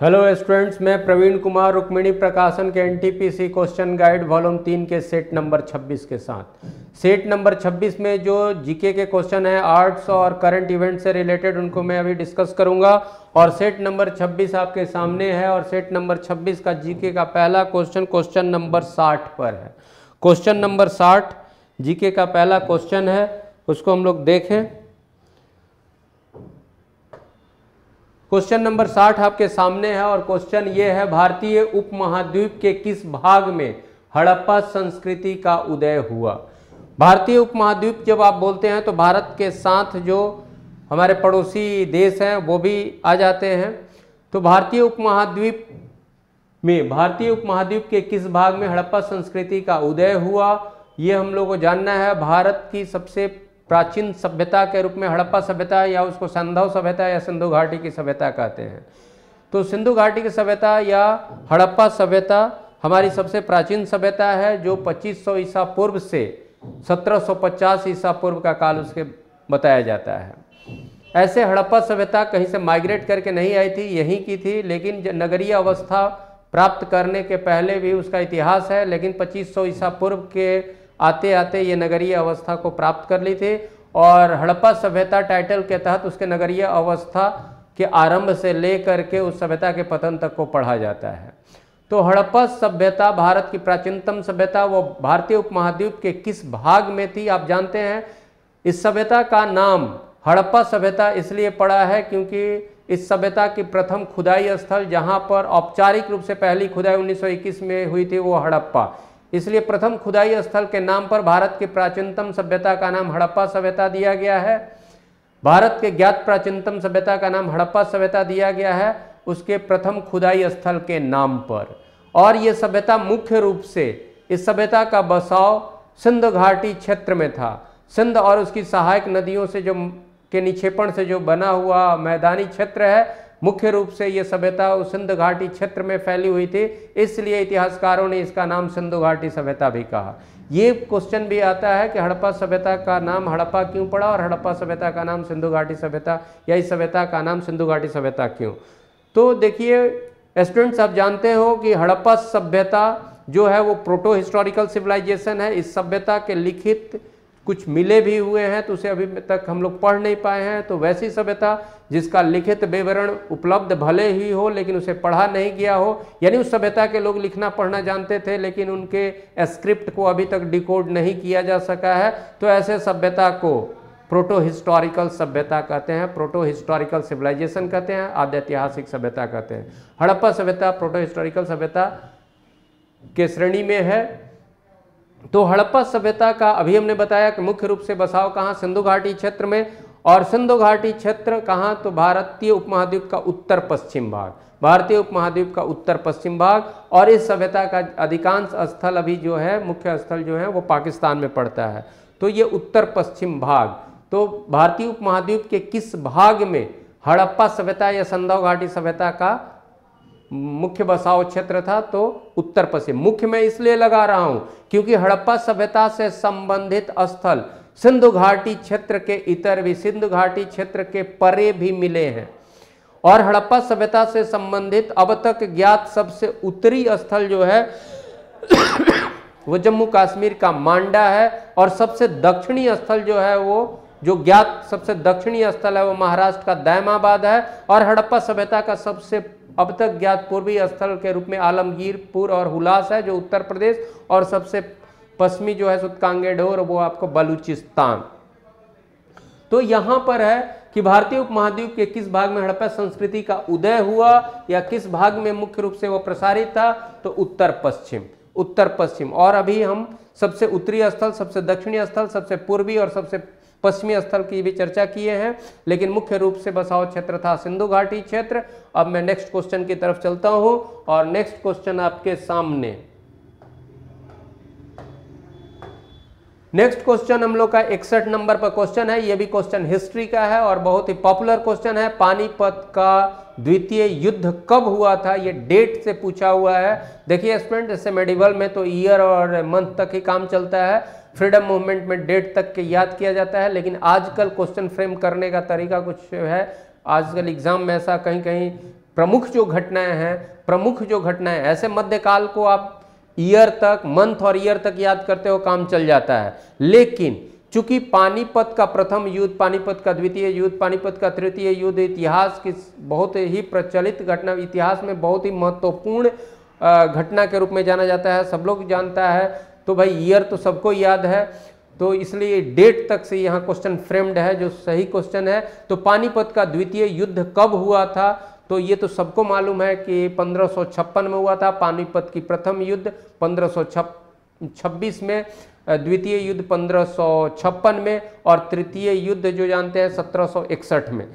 Hello students, मैं प्रवीण कुमार रुक्मिणी प्रकाशन के एनटीपीसी क्वेश्चन गाइड वॉल्यूम 3 के सेट नंबर 26 के साथ। सेट नंबर 26 में जो जीके के क्वेश्चन है आर्ट्स और करंट इवेंट से रिलेटेड, उनको मैं अभी डिस्कस करूंगा। और सेट नंबर 26 आपके सामने है और सेट नंबर 26 का जीके का पहला क्वेश्चन नंबर 60 पर है। क्वेश्चन नंबर 60 जीके का पहला क्वेश्चन है, उसको हम लोग देखें। क्वेश्चन नंबर 60 आपके सामने है और क्वेश्चन ये है, भारतीय उपमहाद्वीप के किस भाग में हड़प्पा संस्कृति का उदय हुआ। भारतीय उपमहाद्वीप जब आप बोलते हैं तो भारत के साथ जो हमारे पड़ोसी देश हैं वो भी आ जाते हैं। तो भारतीय उपमहाद्वीप के किस भाग में हड़प्पा संस्कृति का उदय हुआ, ये हम लोग को जानना है। भारत की सबसे प्राचीन सभ्यता के रूप में हड़प्पा सभ्यता, या उसको संधव सभ्यता या सिंधु घाटी की सभ्यता कहते हैं। तो सिंधु घाटी की सभ्यता या हड़प्पा सभ्यता हमारी सबसे प्राचीन सभ्यता है, जो 2500 ईसा पूर्व से 1750 ईसा पूर्व का काल उसके बताया जाता है। ऐसे हड़प्पा सभ्यता कहीं से माइग्रेट करके नहीं आई थी, यहीं की थी, लेकिन नगरीय अवस्था प्राप्त करने के पहले भी उसका इतिहास है। लेकिन 2500 ईसा पूर्व के आते आते ये नगरीय अवस्था को प्राप्त कर ली थी और हड़प्पा सभ्यता टाइटल के तहत उसके नगरीय अवस्था के आरंभ से लेकर के उस सभ्यता के पतन तक को पढ़ा जाता है। तो हड़प्पा सभ्यता भारत की प्राचीनतम सभ्यता वो भारतीय उपमहाद्वीप के किस भाग में थी, आप जानते हैं। इस सभ्यता का नाम हड़प्पा सभ्यता इसलिए पड़ा है क्योंकि इस सभ्यता की प्रथम खुदाई स्थल जहां पर औपचारिक रूप से पहली खुदाई 1921 में हुई थी वो हड़प्पा, इसलिए प्रथम खुदाई स्थल के नाम पर भारत की प्राचीनतम सभ्यता का नाम हड़प्पा सभ्यता दिया गया है। भारत के ज्ञात प्राचीनतम सभ्यता का नाम हड़प्पा सभ्यता दिया गया है उसके प्रथम खुदाई स्थल के नाम पर। और ये सभ्यता मुख्य रूप से, इस सभ्यता का बसाव सिंध घाटी क्षेत्र में था। सिंध और उसकी सहायक नदियों से जो के निक्षेपण से जो बना हुआ मैदानी क्षेत्र है, मुख्य रूप से ये सभ्यता उस सिंध घाटी क्षेत्र में फैली हुई थी, इसलिए इतिहासकारों ने इसका नाम सिंधु घाटी सभ्यता भी कहा। ये क्वेश्चन भी आता है कि हड़प्पा सभ्यता का नाम हड़प्पा क्यों पड़ा और हड़प्पा सभ्यता का नाम सिंधु घाटी सभ्यता, या इस सभ्यता का नाम सिंधु घाटी सभ्यता क्यों। तो देखिए स्टूडेंट्स, आप जानते हो कि हड़प्पा सभ्यता जो है वो प्रोटो हिस्टोरिकल सिविलाइजेशन है। इस सभ्यता के लिखित कुछ मिले भी हुए हैं तो उसे अभी तक हम लोग पढ़ नहीं पाए हैं। तो वैसी सभ्यता जिसका लिखित विवरण उपलब्ध भले ही हो लेकिन उसे पढ़ा नहीं गया हो, यानी उस सभ्यता के लोग लिखना पढ़ना जानते थे लेकिन उनके स्क्रिप्ट को अभी तक डिकोड नहीं किया जा सका है, तो ऐसे सभ्यता को प्रोटो हिस्टोरिकल सभ्यता कहते हैं, प्रोटो हिस्टोरिकल सिविलाइजेशन कहते हैं, आद्य ऐतिहासिक सभ्यता कहते हैं। हड़प्पा सभ्यता प्रोटो हिस्टोरिकल सभ्यता के श्रेणी में है। तो हड़प्पा सभ्यता का अभी हमने बताया कि मुख्य रूप से बसाव कहाँ, सिंधु घाटी क्षेत्र में। और सिंधु घाटी क्षेत्र कहाँ, तो भारतीय उपमहाद्वीप का उत्तर पश्चिम भाग, भारतीय उपमहाद्वीप का उत्तर पश्चिम भाग। और इस सभ्यता का अधिकांश स्थल अभी जो है, मुख्य स्थल जो है वो पाकिस्तान में पड़ता है। तो ये उत्तर पश्चिम भाग, तो भारतीय उपमहाद्वीप के किस भाग में हड़प्पा सभ्यता या सिंधु घाटी सभ्यता का मुख्य बसाव क्षेत्र था, तो उत्तर पश्चिम। मुख्य में इसलिए लगा रहा हूं क्योंकि हड़प्पा सभ्यता से संबंधित स्थल सिंधु घाटी क्षेत्र के इतर भी, सिंधु घाटी क्षेत्र के परे भी मिले हैं। और हड़प्पा सभ्यता से संबंधित अब तक ज्ञात सबसे उत्तरी स्थल जो है वो जम्मू कश्मीर का मांडा है। और सबसे दक्षिणी स्थल जो है वो, जो ज्ञात सबसे दक्षिणी स्थल है वो महाराष्ट्र का दैमाबाद है। और हड़प्पा सभ्यता का सबसे अब तक ज्ञात पूर्वी स्थल के रूप में आलमगीरपुर और हुलास है जो उत्तर प्रदेश, और सबसे पश्चिमी जो है सुतकांगेडोर, वो आपको बलूचिस्तान। तो यहाँ पर है कि भारतीय उपमहाद्वीप के किस भाग में हड़प्पा संस्कृति का उदय हुआ या किस भाग में मुख्य रूप से वो प्रसारित था, तो उत्तर पश्चिम, उत्तर पश्चिम। और अभी हम सबसे उत्तरी स्थल, सबसे दक्षिणी स्थल, सबसे पूर्वी और सबसे पश्चिमी स्थल की भी चर्चा किए हैं, लेकिन मुख्य रूप से बसाव क्षेत्र था सिंधु घाटी क्षेत्र। अब मैं नेक्स्ट क्वेश्चन की तरफ चलता हूं और नेक्स्ट क्वेश्चन आपके सामने, नेक्स्ट क्वेश्चन हम लोग का 61 नंबर पर क्वेश्चन है। ये भी क्वेश्चन हिस्ट्री का है और बहुत ही पॉपुलर क्वेश्चन है। पानीपत का द्वितीय युद्ध कब हुआ था, ये डेट से पूछा हुआ है। देखिए स्टूडेंट, जैसे मेडिवल में तो ईयर और मंथ तक ही काम चलता है, फ्रीडम मूवमेंट में डेट तक के याद किया जाता है, लेकिन आजकल क्वेश्चन फ्रेम करने का तरीका कुछ है। आजकल एग्जाम में ऐसा कहीं कहीं प्रमुख जो घटनाएं ऐसे मध्यकाल को आप ईयर तक, मंथ और ईयर तक याद करते हो, काम चल जाता है। लेकिन चूंकि पानीपत का प्रथम युद्ध, पानीपत का द्वितीय युद्ध, पानीपत का तृतीय युद्ध इतिहास की बहुत ही प्रचलित घटना, इतिहास में बहुत ही महत्वपूर्ण घटना के रूप में जाना जाता है, सब लोग जानता है, तो भाई ईयर तो सबको याद है, तो इसलिए डेट तक से यहाँ क्वेश्चन फ्रेम्ड है, जो सही क्वेश्चन है। तो पानीपत का द्वितीय युद्ध कब हुआ था, तो ये तो सबको मालूम है कि 1556 में हुआ था। पानीपत की प्रथम युद्ध 1526 में, द्वितीय युद्ध 1556 में, और तृतीय युद्ध जो जानते हैं 1761 में।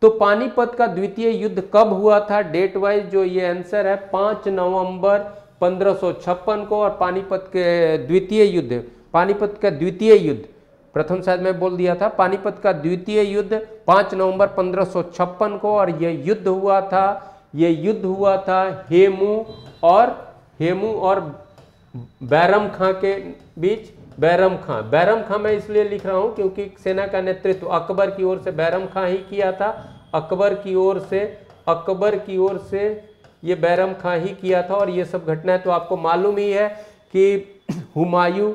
तो पानीपत का द्वितीय युद्ध कब हुआ था डेट वाइज, जो ये आंसर है 5 नवंबर 1556 को। और पानीपत के द्वितीय युद्ध, पानीपत का द्वितीय युद्ध, प्रथम शायद मैं बोल दिया था, पानीपत का द्वितीय युद्ध 5 नवंबर 1556 को। और ये युद्ध हुआ था हेमू और बैरम खां के बीच। बैरम खां मैं इसलिए लिख रहा हूं क्योंकि सेना का नेतृत्व अकबर की ओर से बैरम खां ही किया था। अकबर की ओर से ये बैरम खां ही किया था। और ये सब घटनाएं तो आपको मालूम ही है कि हुमायूं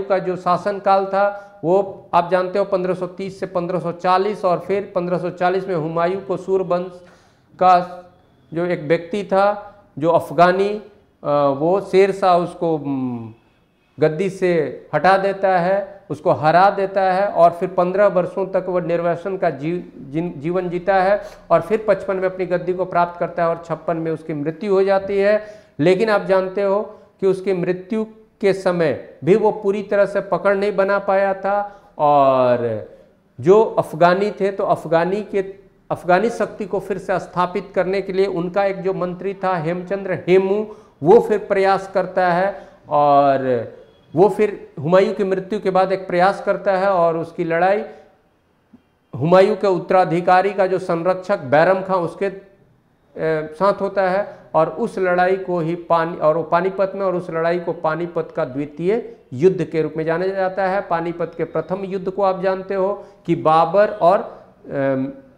का जो शासनकाल था वो आप जानते हो 1530 से 1540, और फिर 1540 में हुमायूं को सूरवंश का जो एक व्यक्ति था, जो अफगानी, वो शेरशाह उसको गद्दी से हटा देता है, उसको हरा देता है, और फिर 15 वर्षों तक वह निर्वासन का जीवन जीता है, और फिर 55 में अपनी गद्दी को प्राप्त करता है, और 56 में उसकी मृत्यु हो जाती है। लेकिन आप जानते हो कि उसकी मृत्यु के समय भी वो पूरी तरह से पकड़ नहीं बना पाया था, और जो अफगानी थे, तो अफगानी शक्ति को फिर से स्थापित करने के लिए उनका एक जो मंत्री था हेमू, वो फिर प्रयास करता है, और वो फिर हुमायूं की मृत्यु के बाद एक प्रयास करता है, और उसकी लड़ाई हुमायूं के उत्तराधिकारी का जो संरक्षक बैरम खां उसके साथ होता है, और उस लड़ाई को ही पानीपत में, और उस लड़ाई को पानीपत का द्वितीय युद्ध के रूप में जाना जाता है। पानीपत के प्रथम युद्ध को आप जानते हो कि बाबर और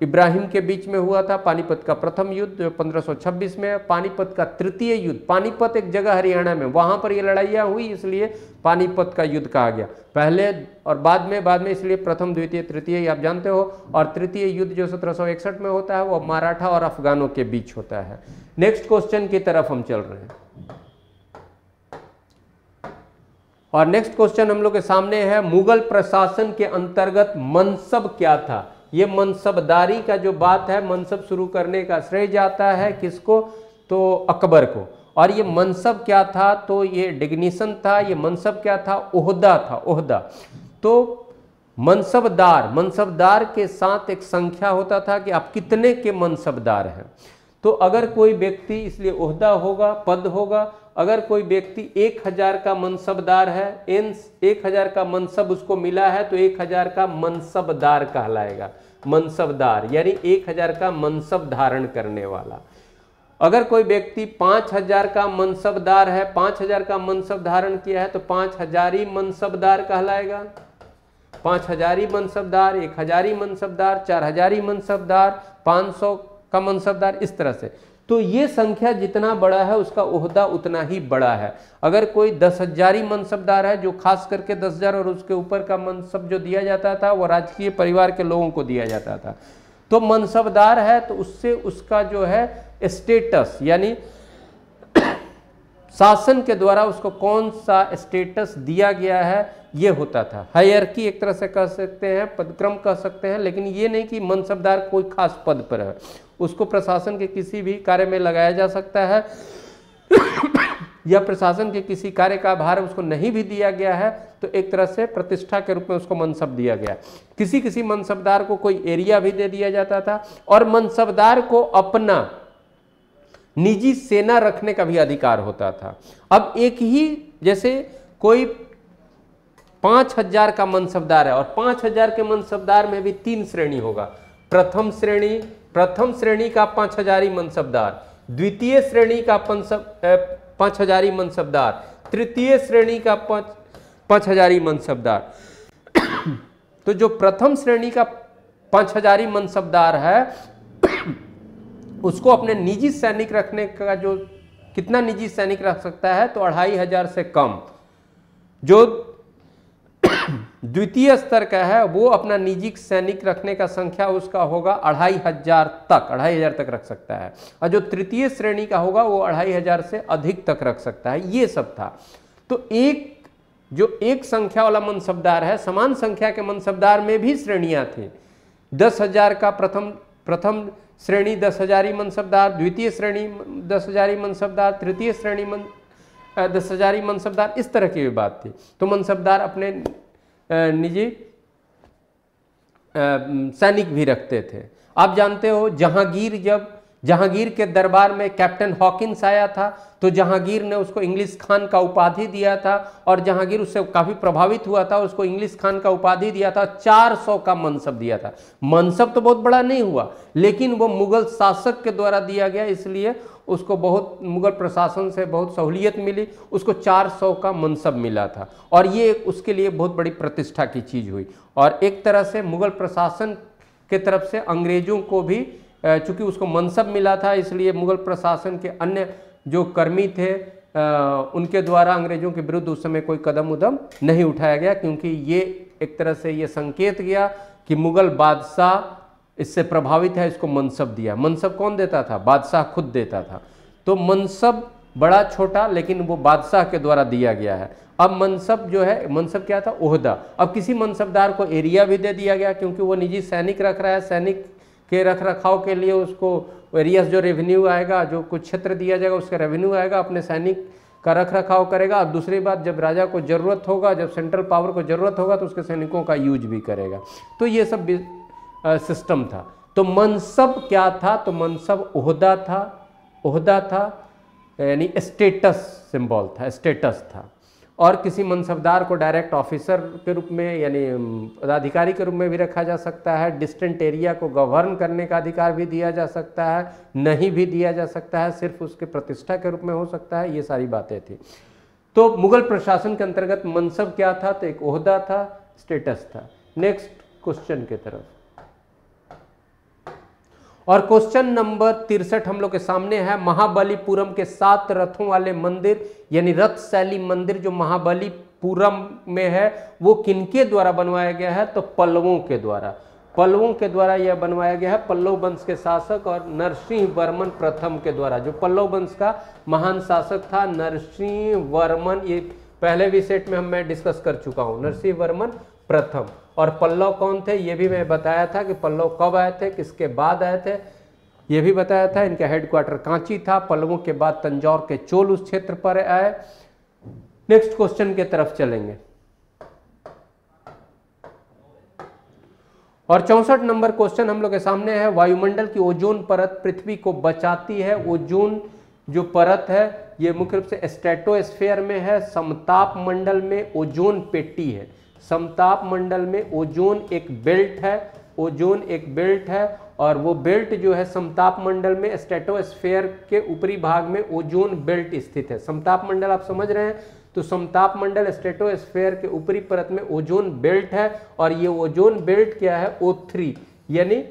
इब्राहिम के बीच में हुआ था, पानीपत का प्रथम युद्ध जो 1526 में। पानीपत का तृतीय युद्ध, पानीपत एक जगह हरियाणा में, वहां पर ये लड़ाइयाँ हुई, इसलिए पानीपत का युद्ध कहा गया। पहले और बाद में इसलिए प्रथम, द्वितीय, तृतीय आप जानते हो। और तृतीय युद्ध जो 1761 में होता है वो मराठा और अफगानों के बीच होता है। नेक्स्ट क्वेश्चन की तरफ हम चल रहे हैं, और नेक्स्ट क्वेश्चन हम लोग के सामने है, मुगल प्रशासन के अंतर्गत मनसब क्या था। ये मनसबदारी का जो बात है, मनसब शुरू करने का श्रेय जाता है किसको, तो अकबर को। और ये मनसब क्या था, तो ये डिग्निशन था। ये मनसब क्या था, ओहदा था, ओहदा। तो मनसबदार के साथ एक संख्या होता था कि आप कितने के मनसबदार हैं। तो अगर कोई व्यक्ति, इसलिए ओहदा होगा, पद होगा, अगर कोई व्यक्ति 1000 का मनसबदार है, 1000 का मनसब उसको मिला है, तो 1000 का मनसबदार कहलाएगा। मनसबदार यानी 1000 का मनसब धारण करने वाला। अगर कोई व्यक्ति 5000 का मनसबदार है, 5000 का मनसब धारण किया है, तो 5000 मनसबदार कहलाएगा। 5000 मनसबदार, 1000 मनसबदार, 4000 मनसबदार, 500 का मनसबदार, इस तरह से। तो ये संख्या जितना बड़ा है उसका ओहदा उतना ही बड़ा है। अगर कोई 10,000 मनसबदार है, जो खास करके 10,000 और उसके ऊपर का मनसब जो दिया जाता था वो राजकीय परिवार के लोगों को दिया जाता था। तो मनसबदार है तो उससे उसका जो है स्टेटस, यानी शासन के द्वारा उसको कौन सा स्टेटस दिया गया है, ये होता था। हायरार्की एक तरह से कह सकते हैं, पदक्रम कह सकते हैं, लेकिन ये नहीं कि मनसबदार कोई खास पद पर है। उसको प्रशासन के किसी भी कार्य में लगाया जा सकता है या प्रशासन के किसी कार्य का भार उसको नहीं भी दिया गया है, तो एक तरह से प्रतिष्ठा के रूप में उसको मनसब दिया गया। किसी किसी मनसबदार को कोई एरिया भी दे दिया जाता था, और मनसबदार को अपना निजी सेना रखने का भी अधिकार होता था। अब एक ही, जैसे कोई 5000 का मनसबदार है, और 5000 के मनसबदार में भी 3 श्रेणी होगा। प्रथम श्रेणी का 5000 मनसबदार, द्वितीय श्रेणी का 5000 मनसबदार, तृतीय श्रेणी का 5000 मनसबदार। तो जो प्रथम श्रेणी का 5000 मनसबदार है उसको अपने निजी सैनिक रखने का जो कितना निजी सैनिक रख सकता है, तो 2500 से कम। जो द्वितीय स्तर का है वो अपना निजी सैनिक रखने का संख्या उसका होगा 2500 तक रख सकता है, और जो तृतीय श्रेणी का होगा वो 2500 से अधिक तक रख सकता है। ये सब था। तो एक संख्या वाला मनसबदार है, समान संख्या के मनसबदार में भी श्रेणियां थी। 10,000 का प्रथम श्रेणी 10,000 मनसबदार, द्वितीय श्रेणी 10,000 मनसबदार, तृतीय श्रेणी 10,000 मनसबदार, इस तरह की भी बात थी। तो मनसबदार अपने निजी सैनिक भी रखते थे। आप जानते हो जहांगीर के दरबार में कैप्टन हॉकिंस आया था, तो जहांगीर ने उसको इंग्लिश खान का उपाधि दिया था, और जहांगीर उससे काफी प्रभावित हुआ था, उसको इंग्लिश खान का उपाधि दिया था, 400 का मनसब दिया था। मनसब तो बहुत बड़ा नहीं हुआ, लेकिन वो मुगल शासक के द्वारा दिया गया, इसलिए उसको बहुत मुगल प्रशासन से बहुत सहूलियत मिली, उसको 400 का मनसब मिला था, और ये उसके लिए बहुत बड़ी प्रतिष्ठा की चीज हुई। और एक तरह से मुगल प्रशासन के तरफ से अंग्रेजों को भी, चूंकि उसको मनसब मिला था, इसलिए मुगल प्रशासन के अन्य जो कर्मी थे उनके द्वारा अंग्रेजों के विरुद्ध उस समय कोई कदम उदम नहीं उठाया गया, क्योंकि ये एक तरह से ये संकेत गया कि मुगल बादशाह इससे प्रभावित है, इसको मनसब दिया। मनसब कौन देता था? बादशाह खुद देता था। तो मनसब बड़ा छोटा, लेकिन वो बादशाह के द्वारा दिया गया है। अब मनसब जो है, मनसब क्या था? ओहदा। अब किसी मनसबदार को एरिया भी दे दिया गया, क्योंकि वो निजी सैनिक रख रहा है, सैनिक के रख रखाव के लिए उसको एरियास जो रेवेन्यू आएगा, जो कुछ क्षेत्र दिया जाएगा उसका रेवेन्यू आएगा, अपने सैनिक का रख रखाव करेगा। अब दूसरी बात, जब राजा को जरूरत होगा, जब सेंट्रल पावर को जरूरत होगा, तो उसके सैनिकों का यूज भी करेगा। तो ये सब सिस्टम था। तो मनसब क्या था? तो मनसब ओहदा था, यानी स्टेटस सिंबल था, स्टेटस था। और किसी मनसबदार को डायरेक्ट ऑफिसर के रूप में, यानी पदाधिकारी के रूप में भी रखा जा सकता है। डिस्टेंट एरिया को गवर्न करने का अधिकार भी दिया जा सकता है, नहीं भी दिया जा सकता है, सिर्फ उसके प्रतिष्ठा के रूप में हो सकता है। ये सारी बातें थी। तो मुगल प्रशासन के अंतर्गत मनसब क्या था? तो एक ओहदा था, स्टेटस था। नेक्स्ट क्वेश्चन की तरफ। और क्वेश्चन नंबर 63 हम लोग के सामने है। महाबलीपुरम के 7 रथों वाले मंदिर, यानी रथ शैली मंदिर जो महाबलीपुरम में है, वो किनके द्वारा बनवाया गया है? तो पल्लवों के द्वारा। पल्लवों के द्वारा यह बनवाया गया है, पल्लव वंश के शासक और नरसिंह वर्मन प्रथम के द्वारा। जो पल्लव वंश का महान शासक था नरसिंह वर्मन, ये पहले भी सेट में मैं डिस्कस कर चुका हूँ, नरसिंह वर्मन प्रथम। और पल्लव कौन थे ये भी मैं बताया था कि पल्लव कब आए थे, किसके बाद आए थे, ये भी बताया था। इनका हेडक्वार्टर कांची था। पल्लवों के बाद तंजौर के चोल उस क्षेत्र पर आए। नेक्स्ट क्वेश्चन की तरफ चलेंगे। और 64 नंबर क्वेश्चन हम लोग के सामने है। वायुमंडल की ओजोन परत पृथ्वी को बचाती है। ओजोन जो परत है ये मुख्य रूप से स्ट्रेटोस्फीयर में है। समताप मंडल में ओजोन पेटी है। समताप मंडल में ओजोन एक बेल्ट है, ओजोन एक बेल्ट है, और वो बेल्ट जो है समताप मंडल में स्ट्रेटोस्फीयर के ऊपरी भाग में ओजोन बेल्ट स्थित है। समताप मंडल आप समझ रहे हैं, तो समताप मंडल स्ट्रेटोस्फीयर के ऊपरी परत में ओजोन बेल्ट है, और ये ओजोन बेल्ट क्या है? O3, यानी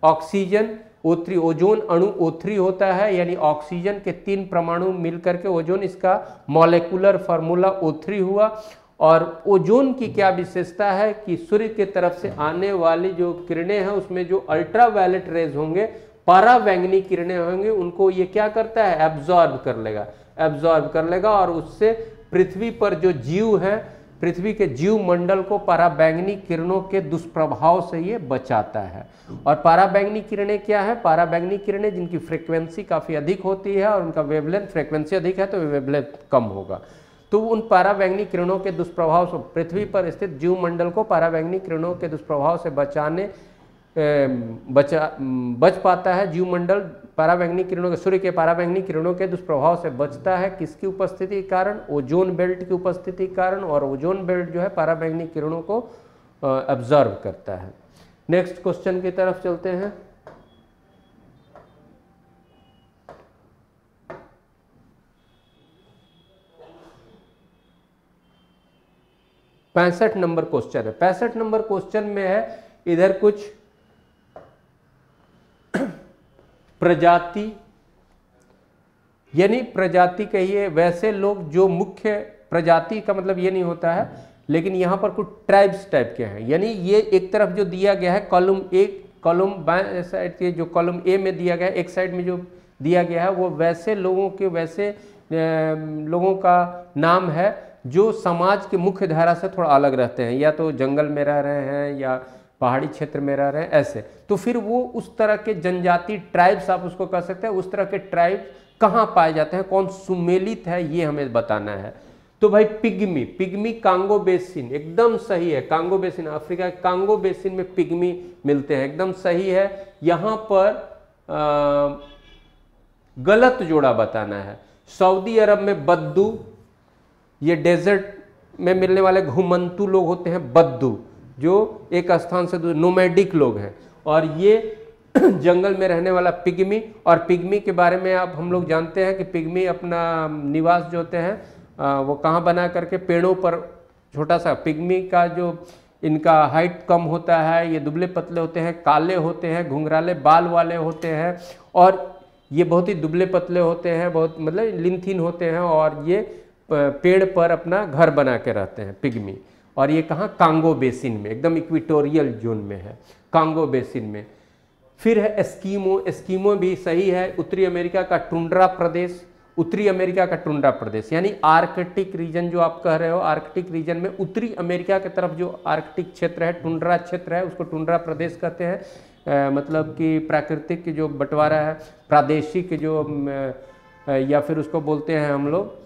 ऑक्सीजन O3, ओजोन अणु O3 होता है, यानी ऑक्सीजन के 3 परमाणु मिलकर के ओजोन, इसका मॉलिक्यूलर फार्मूला O3 हुआ। और ओजोन की क्या विशेषता है कि सूर्य की तरफ से आने वाली जो किरणें हैं उसमें जो अल्ट्रावायलेट रेज होंगे, पराबैंगनी किरणें होंगी, उनको ये क्या करता है? एब्जॉर्ब कर लेगा, और उससे पृथ्वी पर जो जीव है, पृथ्वी के जीव मंडल को पराबैंगनी किरणों के दुष्प्रभाव से ये बचाता है। और पराबैंगनी किरणें क्या है? पराबैंगनी किरणें जिनकी फ्रीक्वेंसी काफी अधिक होती है और उनका वेवलेंथ, फ्रीक्वेंसी अधिक है तो वेवलेंथ कम होगा। तो उन पराबैंगनी किरणों के दुष्प्रभाव से पृथ्वी पर स्थित जीव मंडल को पराबैंगनी किरणों के दुष्प्रभाव से बच पाता है। जीव मंडल पराबैंगनी किरणों के, सूर्य के पराबैंगनी किरणों के दुष्प्रभाव से बचता है। किसकी उपस्थिति के कारण? ओजोन बेल्ट की उपस्थिति के कारण। और ओजोन बेल्ट जो है पराबैंगनी किरणों को ऑब्जर्व करता है। नेक्स्ट क्वेश्चन की तरफ चलते हैं। पैंसठ नंबर क्वेश्चन है। 65 नंबर क्वेश्चन में है, इधर कुछ प्रजाति, यानी प्रजाति कहिए, वैसे लोग जो मुख्य, प्रजाति का मतलब ये नहीं होता है, लेकिन यहाँ पर कुछ ट्राइब्स टाइप के हैं। यानी ये एक तरफ जो दिया गया है कॉलम ए, कॉलम बाएं साइड के जो कॉलम ए में दिया गया है, एक साइड में जो दिया गया है वो वैसे लोगों के, वैसे लोगों का नाम है जो समाज के मुख्य धारा से थोड़ा अलग रहते हैं, या तो जंगल में रह रहे हैं या पहाड़ी क्षेत्र में रह रहे हैं, ऐसे। तो फिर वो उस तरह के जनजाति ट्राइब्स आप उसको कह सकते हैं। उस तरह के ट्राइब्स कहाँ पाए जाते हैं, कौन सुमेलित है, ये हमें बताना है। तो भाई पिग्मी, पिग्मी कांगो बेसिन, एकदम सही है। कांगो बेसिन, अफ्रीका के कांगो बेसिन में पिग्मी मिलते हैं, एकदम सही है। यहाँ पर गलत जोड़ा बताना है। सऊदी अरब में बद्दू, ये डेजर्ट में मिलने वाले घुमंतू लोग होते हैं बद्दू, जो एक स्थान से दूसरे नोमैडिक लोग हैं। और ये जंगल में रहने वाला पिग्मी। और पिग्मी के बारे में आप हम लोग जानते हैं कि पिग्मी अपना निवास जो होते हैं वो कहाँ बना करके, पेड़ों पर। छोटा सा पिग्मी का जो इनका हाइट कम होता है, ये दुबले पतले होते हैं, काले होते हैं, घुंघराले बाल वाले होते हैं, और ये बहुत ही दुबले पतले होते हैं, बहुत मतलब लिनथीन होते हैं, और ये पेड़ पर अपना घर बना के रहते हैं पिग्मी। और ये कहाँ, कांगो बेसिन में, एकदम इक्वेटोरियल जोन में है, कांगो बेसिन में। फिर है एस्कीमो, एस्कीमो भी सही है। उत्तरी अमेरिका का टुंड्रा प्रदेश, उत्तरी अमेरिका का टुंड्रा प्रदेश, यानी आर्कटिक रीजन जो आप कह रहे हो, आर्कटिक रीजन में उत्तरी अमेरिका की तरफ जो आर्कटिक क्षेत्र है, टुंड्रा क्षेत्र है, उसको टुंड्रा प्रदेश कहते हैं। मतलब कि प्राकृतिक जो बंटवारा है, प्रादेशिक जो या फिर उसको बोलते हैं हम लोग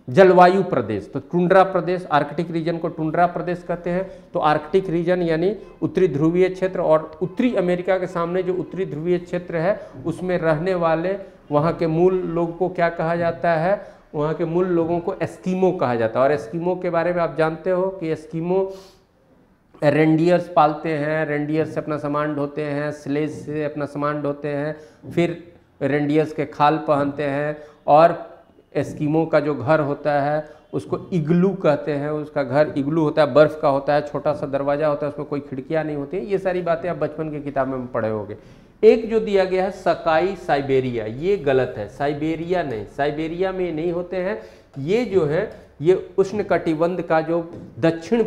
जलवायु प्रदेश। तो टुंड्रा प्रदेश, आर्कटिक रीजन को टुंड्रा प्रदेश कहते हैं। तो आर्कटिक रीजन यानी उत्तरी ध्रुवीय क्षेत्र, और उत्तरी अमेरिका के सामने जो उत्तरी ध्रुवीय क्षेत्र है उसमें रहने वाले वहाँ के मूल लोगों को क्या कहा जाता है, वहाँ के मूल लोगों को एस्कीमो कहा जाता है। और एस्कीमो के बारे में आप जानते हो कि एस्कीमो रेंडियर्स पालते हैं, रेंडियर्स से अपना सामान ढोते हैं, स्लेज से अपना सामान ढोते हैं, फिर रेंडियर्स के खाल पहनते हैं। और एस्कीमो का जो घर होता है उसको इग्लू कहते हैं, उसका घर इग्लू होता है, बर्फ़ का होता है, छोटा सा दरवाज़ा होता है, उसमें कोई खिड़कियाँ नहीं होती। ये सारी बातें आप बचपन की किताब में पढ़े होंगे। एक जो दिया गया है सकाई साइबेरिया, ये गलत है, साइबेरिया नहीं, साइबेरिया में नहीं होते हैं। ये जो है ये उष्णकटिबंध का जो दक्षिण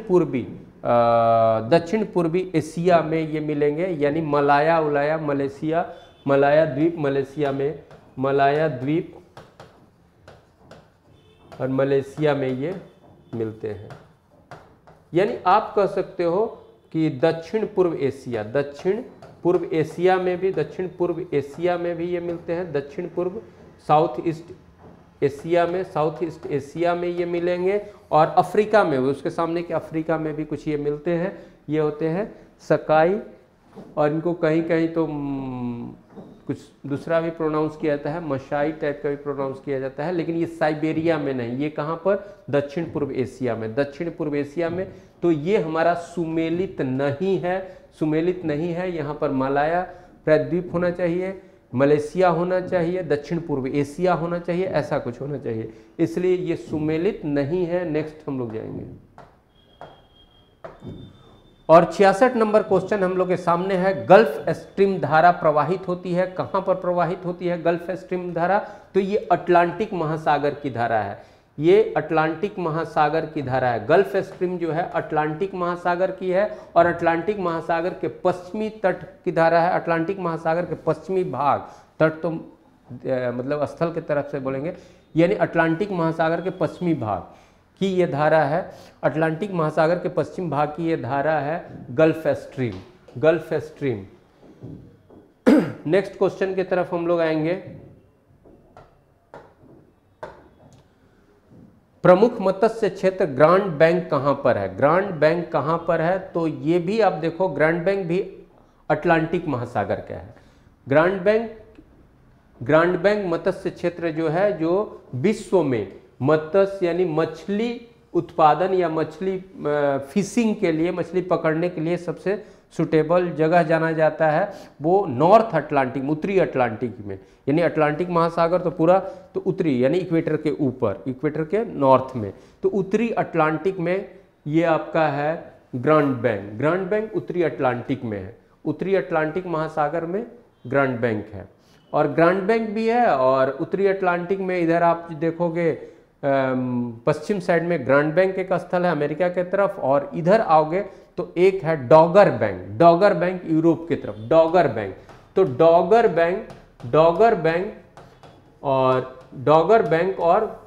पूर्वी एशिया में ये मिलेंगे, यानी मलाया उलाया मलेशिया, मलाया द्वीप मलेशिया में, मलाया द्वीप और मलेशिया में ये मिलते हैं। यानी आप कह सकते हो कि दक्षिण पूर्व एशिया, दक्षिण पूर्व एशिया में भी, दक्षिण पूर्व एशिया में भी ये मिलते हैं। दक्षिण पूर्व साउथ ईस्ट एशिया में, साउथ ईस्ट एशिया में ये मिलेंगे। और अफ्रीका में, उसके सामने के अफ्रीका में भी कुछ ये मिलते हैं। ये होते हैं सकाई, और इनको कहीं कहीं तो कुछ दूसरा भी प्रोनाउंस किया जाता है, मशाई टाइप का भी प्रोनाउंस किया जाता है, लेकिन ये साइबेरिया में नहीं। ये कहाँ पर, दक्षिण पूर्व एशिया में, दक्षिण पूर्व एशिया में। तो ये हमारा सुमेलित नहीं है, सुमेलित नहीं है। यहाँ पर मलाया प्रायद्वीप होना चाहिए, मलेशिया होना चाहिए, दक्षिण पूर्व एशिया होना चाहिए, ऐसा कुछ होना चाहिए, इसलिए ये सुमेलित नहीं है। नेक्स्ट हम लोग जाएंगे। और 66 नंबर क्वेश्चन हम लोग के सामने है, गल्फ स्ट्रीम धारा प्रवाहित होती है, कहाँ पर प्रवाहित होती है गल्फ स्ट्रीम धारा? तो ये अटलांटिक महासागर की धारा है, ये अटलांटिक महासागर की धारा है। गल्फ स्ट्रीम जो है अटलांटिक महासागर की है, और अटलांटिक महासागर के पश्चिमी तट की धारा है। अटलांटिक महासागर के पश्चिमी भाग, तट तो मतलब स्थल की तरफ से बोलेंगे, यानी अटलांटिक महासागर के पश्चिमी भाग की ये धारा है। अटलांटिक महासागर के पश्चिम भाग की ये धारा है gulf stream, gulf stream. Next question की तरफ हम लोग आएंगे। प्रमुख मत्स्य क्षेत्र ग्रांड बैंक कहां पर है? ग्रांड बैंक कहां पर है? तो ये भी आप देखो, ग्रांड बैंक भी अटलांटिक महासागर का है। ग्रांड बैंक मत्स्य क्षेत्र जो है, जो विश्व में मत्स्य यानी मछली उत्पादन या मछली फिशिंग के लिए, मछली पकड़ने के लिए सबसे सुटेबल जगह जाना जाता है, वो नॉर्थ अटलांटिक, उत्तरी अटलांटिक में। यानी अटलांटिक महासागर तो पूरा तो उत्तरी यानी इक्वेटर के ऊपर, इक्वेटर के नॉर्थ में, तो उत्तरी अटलांटिक में ये आपका है ग्रांड बैंक। ग्रांड बैंक उत्तरी अटलांटिक में है, उत्तरी अटलांटिक महासागर में ग्रांड बैंक है। और ग्रांड बैंक भी है, और उत्तरी अटलांटिक में इधर आप देखोगे पश्चिम साइड में ग्रांड बैंक एक स्थल है अमेरिका के तरफ, और इधर आओगे तो एक है डॉगर बैंक। डॉगर बैंक यूरोप की तरफ, डॉगर बैंक। तो डॉगर बैंक और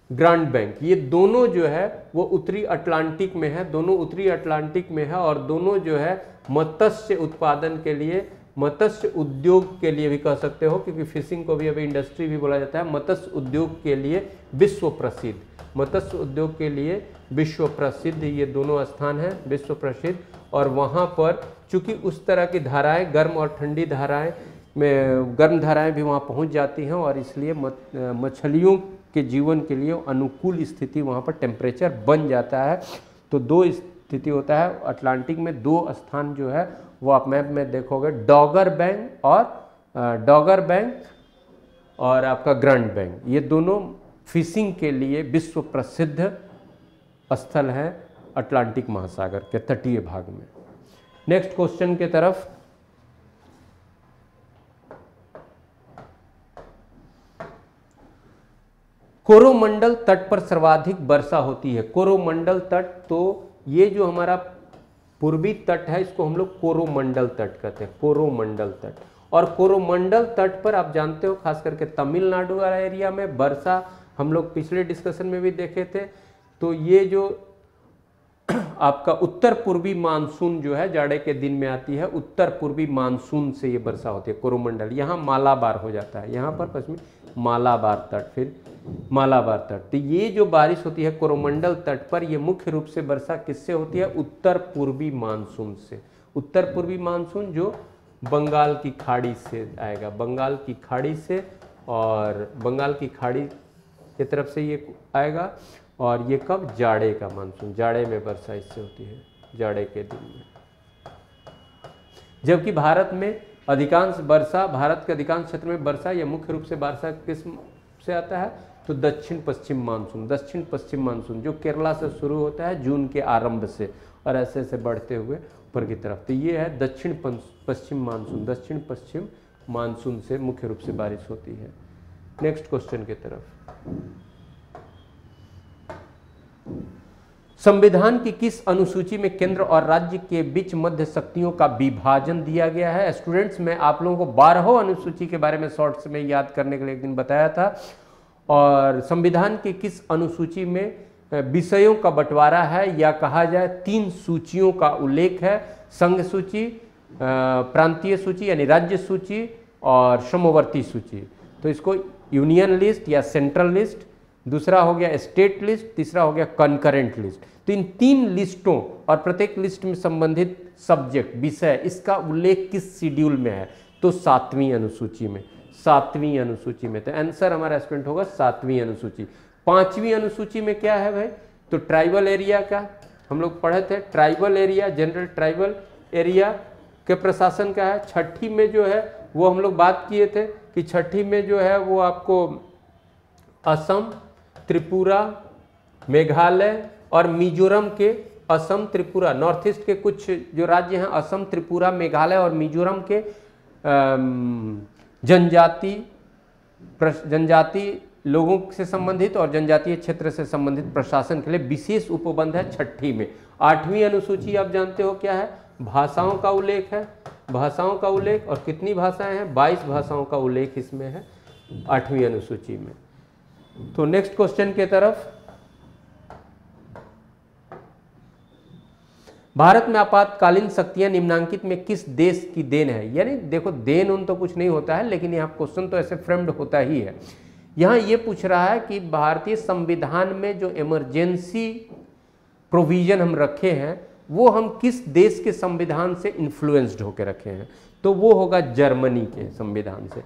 ग्रांड बैंक, ये दोनों जो है वो उत्तरी अटलांटिक में है, दोनों उत्तरी अटलांटिक में है, और दोनों जो है मत्स्य उत्पादन के लिए, मत्स्य उद्योग के लिए भी कह सकते हो, क्योंकि फिशिंग को भी अभी इंडस्ट्री भी बोला जाता है, मत्स्य उद्योग के लिए विश्व प्रसिद्ध, मत्स्य उद्योग के लिए विश्व प्रसिद्ध ये दोनों स्थान हैं, विश्व प्रसिद्ध। और वहाँ पर चूंकि उस तरह की धाराएं, गर्म और ठंडी धाराएं में, गर्म धाराएं भी वहाँ पहुँच जाती हैं, और इसलिए मछलियों के जीवन के लिए अनुकूल स्थिति वहाँ पर टेम्परेचर बन जाता है। तो दो स्थिति होता है अटलांटिक में, दो स्थान जो है वो आप मैप में देखोगे, डॉगर बैंक और आपका ग्रांड बैंक, ये दोनों फिशिंग के लिए विश्व प्रसिद्ध स्थल हैं अटलांटिक महासागर के तटीय भाग में। नेक्स्ट क्वेश्चन के तरफ, कोरोमंडल तट पर सर्वाधिक वर्षा होती है। कोरोमंडल तट, तो ये जो हमारा पूर्वी तट है इसको हम लोग कोरोमंडल तट कहते हैं, कोरोमंडल तट। और कोरोमंडल तट पर आप जानते हो खास करके तमिलनाडु वाला एरिया में वर्षा, हम लोग पिछले डिस्कशन में भी देखे थे। तो ये जो आपका उत्तर पूर्वी मानसून जो है जाड़े के दिन में आती है, उत्तर पूर्वी मानसून से ये वर्षा होती है कोरोमंडल। यहाँ मालाबार हो जाता है, यहाँ पर पश्चिमी मालाबार तट, फिर मालाबार तट। तो ये जो बारिश होती है कोरोमंडल तट पर, ये मुख्य रूप से वर्षा किससे होती है? उत्तर पूर्वी मानसून से। उत्तर पूर्वी मानसून जो बंगाल की खाड़ी से आएगा, बंगाल की खाड़ी से, और बंगाल की खाड़ी की तरफ से ये आएगा। और ये कब? जाड़े का मानसून, जाड़े में वर्षा इससे होती है, जाड़े के दिन में। जबकि भारत में अधिकांश वर्षा, भारत के अधिकांश क्षेत्र में वर्षा या मुख्य रूप से वर्षा किस से आता है? तो दक्षिण पश्चिम मानसून, दक्षिण पश्चिम मानसून जो केरला से शुरू होता है जून के आरंभ से, और ऐसे ऐसे बढ़ते हुए ऊपर की तरफ। तो ये है दक्षिण पश्चिम मानसून, दक्षिण पश्चिम मानसून से मुख्य रूप से बारिश होती है। नेक्स्ट क्वेश्चन की तरफ, संविधान की किस अनुसूची में केंद्र और राज्य के बीच मध्य शक्तियों का विभाजन दिया गया है? स्टूडेंट्स, मैं आप लोगों को 12 अनुसूची के बारे में शॉर्ट्स में याद करने के लिए एक दिन बताया था। और संविधान की किस अनुसूची में विषयों का बंटवारा है, या कहा जाए 3 सूचियों का उल्लेख है? संघ सूची, प्रांतीय सूची यानी राज्य सूची, और समवर्ती सूची। तो इसको यूनियन लिस्ट या सेंट्रल लिस्ट, दूसरा हो गया स्टेट लिस्ट, तीसरा हो गया कंकरेंट लिस्ट। तो इन 3 लिस्टों और प्रत्येक लिस्ट में संबंधित सब्जेक्ट, विषय, इसका उल्लेख किस शेड्यूल में है? तो 7वीं अनुसूची में, 7वीं अनुसूची में। तो आंसर हमारा स्टूडेंट होगा 7वीं अनुसूची। 5वीं अनुसूची में क्या है भाई? तो ट्राइबल एरिया का हम लोग पढ़े थे, tribal area, general tribal area के प्रशासन का है। 6ठी में जो है वो हम लोग बात किए थे कि 6ठी में जो है वो आपको असम, त्रिपुरा, मेघालय और मिजोरम के, असम, त्रिपुरा, नॉर्थ ईस्ट के कुछ जो राज्य हैं, असम, त्रिपुरा, मेघालय और मिजोरम के जनजाति लोगों से संबंधित और जनजातीय क्षेत्र से संबंधित प्रशासन के लिए विशेष उपबंध है 6ठी में। 8वीं अनुसूची आप जानते हो क्या है? भाषाओं का उल्लेख है, भाषाओं का उल्लेख, और कितनी भाषाएं हैं? 22 भाषाओं का उल्लेख इसमें है 8वीं अनुसूची में। तो नेक्स्ट क्वेश्चन के तरफ, भारत में आपातकालीन शक्तियां निम्नांकित में किस देश की देन है? यानी देखो देन उन तो कुछ नहीं होता है, लेकिन यहाँ क्वेश्चन तो ऐसे फ्रेम्ड होता ही है। यहाँ ये पूछ रहा है कि भारतीय संविधान में जो इमरजेंसी प्रोविजन हम रखे हैं वो हम किस देश के संविधान से इन्फ्लुएंस्ड होकर रखे हैं? तो वो होगा जर्मनी के संविधान से।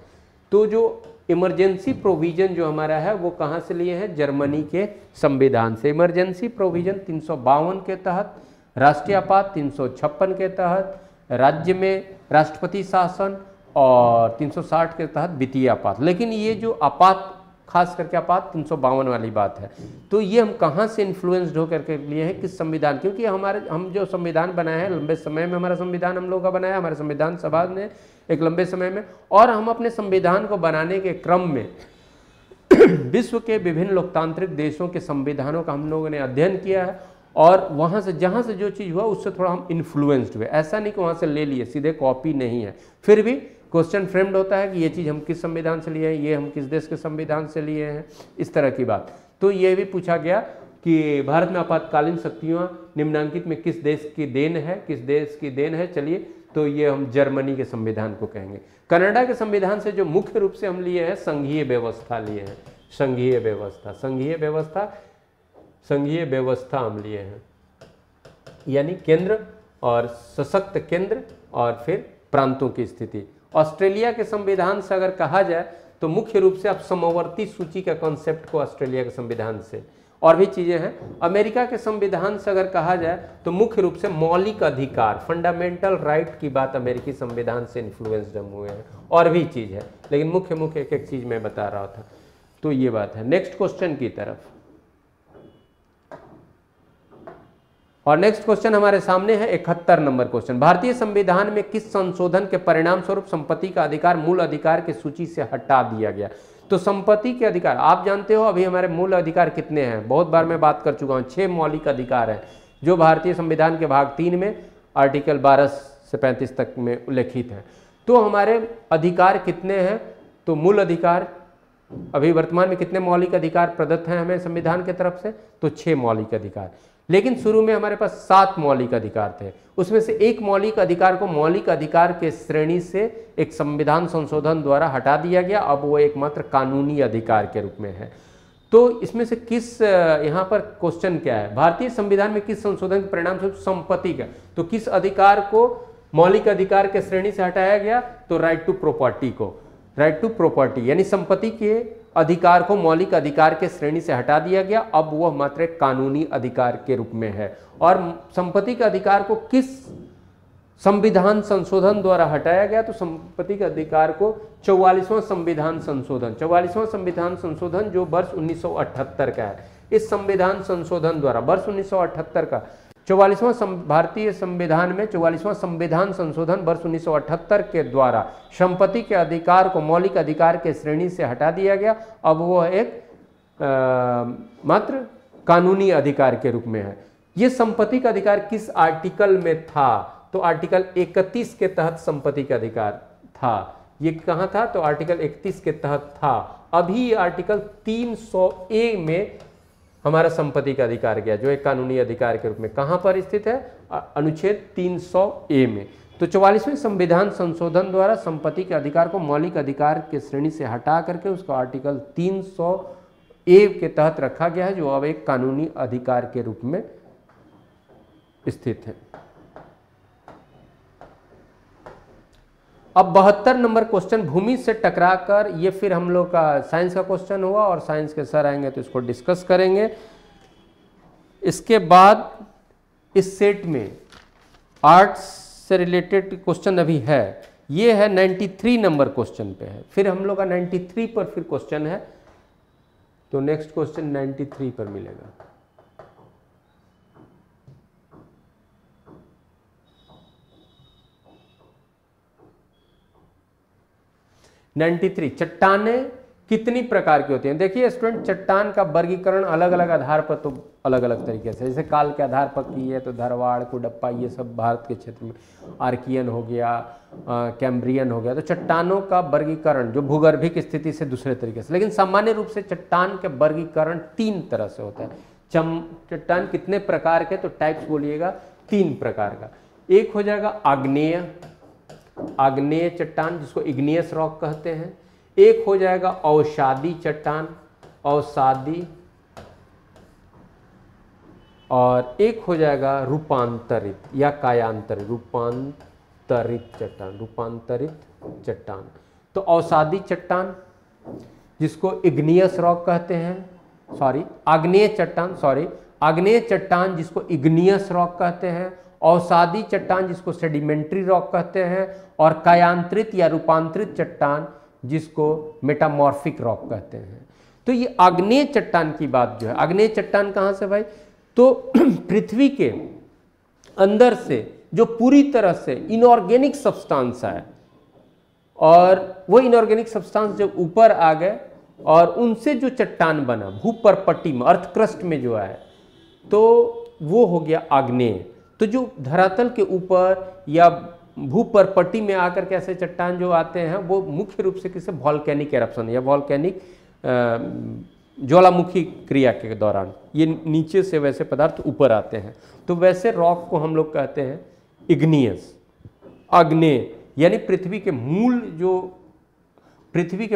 तो जो इमरजेंसी प्रोविजन जो हमारा है वो कहाँ से लिए हैं? जर्मनी के संविधान से। इमरजेंसी प्रोविजन 352 के तहत, राष्ट्रीय आपात 356 के तहत, राज्य में राष्ट्रपति शासन, और 360 के तहत वित्तीय आपात। लेकिन ये जो आपात खास करके आपात 352 वाली बात है। तो ये हम कहाँ से इन्फ्लुएंस्ड होकर के लिए है, किस संविधान, क्योंकि हम जो संविधान बनाए हैं लंबे समय में, हमारा संविधान हम लोगों का बनाया, हमारे संविधान सभा ने एक लंबे समय में, और हम अपने संविधान को बनाने के क्रम में विश्व के विभिन्न लोकतांत्रिक देशों के संविधानों का हम लोगों ने अध्ययन किया है, और वहाँ से जहाँ से जो चीज़ हुआ उससे थोड़ा हम इन्फ्लुएंस्ड हुए। ऐसा नहीं कि वहाँ से ले लिए, सीधे कॉपी नहीं है, फिर भी क्वेश्चन फ्रेम्ड होता है कि ये चीज़ हम किस संविधान से लिए हैं, ये हम किस देश के संविधान से लिए हैं, इस तरह की बात। तो ये भी पूछा गया कि भारत में आपातकालीन शक्तियाँ निम्नांकित में किस देश की देन है, किस देश की देन है। चलिए, तो ये हम जर्मनी के संविधान को कहेंगे। कनाडा के संविधान से जो मुख्य रूप से हम लिए हैं संघीय व्यवस्था लिए हैं, संघीय व्यवस्था, संघीय व्यवस्था, संघीय व्यवस्था हम लिए हैं, यानी केंद्र और सशक्त केंद्र और फिर प्रांतों की स्थिति। ऑस्ट्रेलिया के संविधान से अगर कहा जाए तो मुख्य रूप से आप समवर्ती सूची का कॉन्सेप्ट को ऑस्ट्रेलिया के संविधान से, और भी चीज़ें हैं। अमेरिका के संविधान से अगर कहा जाए तो मुख्य रूप से मौलिक अधिकार, फंडामेंटल राइट की बात अमेरिकी संविधान से इन्फ्लुएंस्ड हम हुए हैं, और भी चीज़ है, लेकिन मुख्य एक एक चीज़ मैं बता रहा था। तो ये बात है। नेक्स्ट क्वेश्चन की तरफ, और नेक्स्ट क्वेश्चन हमारे सामने है 71 नंबर क्वेश्चन। भारतीय संविधान में किस संशोधन के परिणाम स्वरूप संपत्ति का अधिकार मूल अधिकार की सूची से हटा दिया गया? तो संपत्ति के अधिकार, आप जानते हो अभी हमारे मूल अधिकार कितने हैं, बहुत बार मैं बात कर चुका हूँ, 6 मौलिक अधिकार हैं जो भारतीय संविधान के भाग 3 में आर्टिकल 12 से 35 तक में उल्लेखित हैं। तो हमारे अधिकार कितने हैं? तो मूल अधिकार, अभी वर्तमान में कितने मौलिक अधिकार प्रदत्त हैं हमें संविधान की तरफ से? तो 6 मौलिक अधिकार। लेकिन शुरू में हमारे पास 7 मौलिक अधिकार थे, उसमें से एक मौलिक अधिकार को मौलिक अधिकार के श्रेणी से एक संविधान संशोधन द्वारा हटा दिया गया, अब वो एकमात्र कानूनी अधिकार के रूप में है। तो इसमें से किस, यहाँ पर क्वेश्चन क्या है, भारतीय संविधान में किस संशोधन के परिणाम स्वरूप संपत्ति का, तो किस अधिकार को मौलिक अधिकार के श्रेणी से हटाया गया? तो राइट टू प्रॉपर्टी को, राइट टू प्रॉपर्टी यानी संपत्ति के अधिकार को मौलिक अधिकार के श्रेणी से हटा दिया गया, अब वह मात्र एक कानूनी अधिकार के रूप में है। और संपत्ति के अधिकार को किस संविधान संशोधन द्वारा हटाया गया? तो संपत्ति के अधिकार को 44वां संविधान संशोधन, 44वां संविधान संशोधन जो वर्ष 1978 का है, इस संविधान संशोधन द्वारा वर्ष 1978 का 44वां भारतीय संविधान में 44वां संविधान संशोधन वर्ष 1978 के द्वारा संपत्ति के अधिकार को मौलिक अधिकार के श्रेणी से हटा दिया गया, अब वह एक मात्र कानूनी अधिकार के रूप में है। ये संपत्ति का अधिकार किस आर्टिकल में था? तो आर्टिकल 31 के तहत संपत्ति का अधिकार था। ये कहाँ था? तो आर्टिकल 31 के तहत था। अभी आर्टिकल 300A में हमारा संपत्ति का अधिकार गया, जो एक कानूनी अधिकार के रूप में कहाँ पर स्थित है? अनुच्छेद 300A में। तो 44वें संविधान संशोधन द्वारा संपत्ति के अधिकार को मौलिक अधिकार के श्रेणी से हटा करके उसको आर्टिकल 300A के तहत रखा गया है, जो अब एक कानूनी अधिकार के रूप में स्थित है। अब 72 नंबर क्वेश्चन, भूमि से टकराकर, ये फिर हम लोग का साइंस का क्वेश्चन हुआ और साइंस के सर आएंगे तो इसको डिस्कस करेंगे। इसके बाद इस सेट में आर्ट्स से रिलेटेड क्वेश्चन अभी है, ये है 93 नंबर क्वेश्चन पे है, फिर हम लोग का 93 पर फिर क्वेश्चन है, तो नेक्स्ट क्वेश्चन 93 पर मिलेगा। चट्टानें कितनी प्रकार की होती हैं? देखिए स्टूडेंट, चट्टान का वर्गीकरण अलग अलग आधार पर, तो अलग अलग तरीके से, जैसे काल के आधार पर की है तो धरवाड़, कुडप्पा, ये सब भारत के क्षेत्र में, आर्कियन हो गया, कैम्ब्रियन हो गया। तो चट्टानों का वर्गीकरण जो भूगर्भिक स्थिति से दूसरे तरीके से, लेकिन सामान्य रूप से चट्टान के वर्गीकरण 3 तरह से होता है। चट्टान कितने प्रकार के? तो टाइप्स बोलिएगा 3 प्रकार का। एक हो जाएगा आग्नेय, आग्नेय चट्टान जिसको इग्नियस रॉक कहते हैं। एक हो जाएगा अवसादी चट्टान, अवसादी, और एक हो जाएगा रूपांतरित या कायांतरित, रूपांतरित चट्टान, रूपांतरित चट्टान। तो अवसादी चट्टान जिसको इग्नियस रॉक कहते हैं, सॉरी आग्नेय चट्टान, सॉरी आग्नेय चट्टान जिसको इग्नियस रॉक कहते हैं, अवसादी चट्टान जिसको सेडिमेंट्री रॉक कहते हैं, और कायांतरित या रूपांतरित चट्टान जिसको मेटामॉर्फिक रॉक कहते हैं। तो ये आग्नेय चट्टान की बात जो है, आग्नेय चट्टान कहाँ से भाई, तो पृथ्वी के अंदर से जो पूरी तरह से इनऑर्गेनिक सब्सटेंस है, और वो इनऑर्गेनिक सब्सटेंस जब ऊपर आ गए और उनसे जो चट्टान बना भूपरपट्टी में, अर्थ क्रस्ट में जो है, तो वो हो गया आग्नेय। तो जो धरातल के ऊपर या भूपरपट्टी में आकर के ऐसे चट्टान जो आते हैं वो मुख्य रूप से किसी वॉल्केनिक एरप्शन या वॉल्केनिक ज्वालामुखी क्रिया के दौरान ये नीचे से वैसे पदार्थ ऊपर आते हैं। तो वैसे रॉक को हम लोग कहते हैं इग्नियस, आग्नेय, यानी पृथ्वी के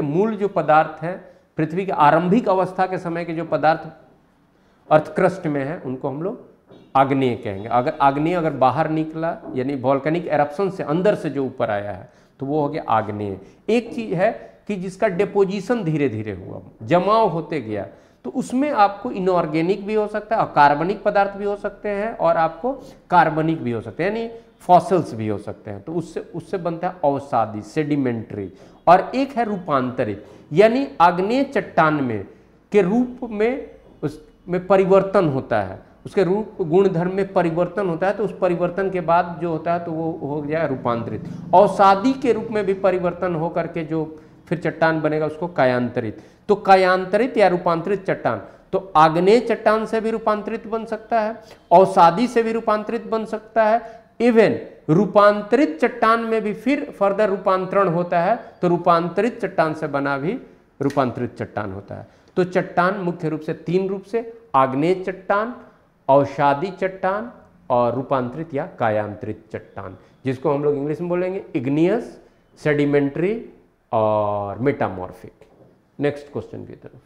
मूल जो पदार्थ हैं, पृथ्वी के आरंभिक अवस्था के समय के जो पदार्थ अर्थ क्रस्ट में है उनको हम लोग आग्नेय कहेंगे। अगर आग्नेय अगर बाहर निकला यानी वॉल्केनिक एरप्शन से अंदर से जो ऊपर आया है तो वो हो गया आग्नेय। एक चीज है कि जिसका डिपोजिशन धीरे धीरे हुआ, जमाव होते गया, तो उसमें आपको इनऑर्गेनिक भी हो सकता है और कार्बनिक पदार्थ भी हो सकते हैं और आपको कार्बनिक भी हो सकते हैं, यानी फॉसिल्स भी हो सकते हैं। तो उससे बनता है अवसादी, सेडिमेंट्री। और एक है रूपांतरित, यानी आग्नेय चट्टान में के रूप में उसमें परिवर्तन होता है, उसके रूप गुणधर्म में परिवर्तन होता है, तो उस परिवर्तन के बाद जो होता है तो वो हो गया रूपांतरित। अवसादी के रूप में भी परिवर्तन हो करके जो फिर चट्टान बनेगा उसको कायांतरित। तो कायांतरित या रूपांतरित चट्टान, तो आग्नेय चट्टान से भी रूपांतरित बन सकता है, अवसादी से भी रूपांतरित बन सकता है, इवन रूपांतरित चट्टान में भी फिर फर्दर रूपांतरण होता है, तो रूपांतरित चट्टान से बना भी रूपांतरित चट्टान होता है। तो चट्टान मुख्य रूप से 3 रूप से, आग्नेय चट्टान, अवसादी चट्टान और रूपांतरित या कायांतरित चट्टान, जिसको हम लोग इंग्लिश में बोलेंगे इग्नियस, सेडिमेंट्री और मेटामॉर्फिक। नेक्स्ट क्वेश्चन की तरफ।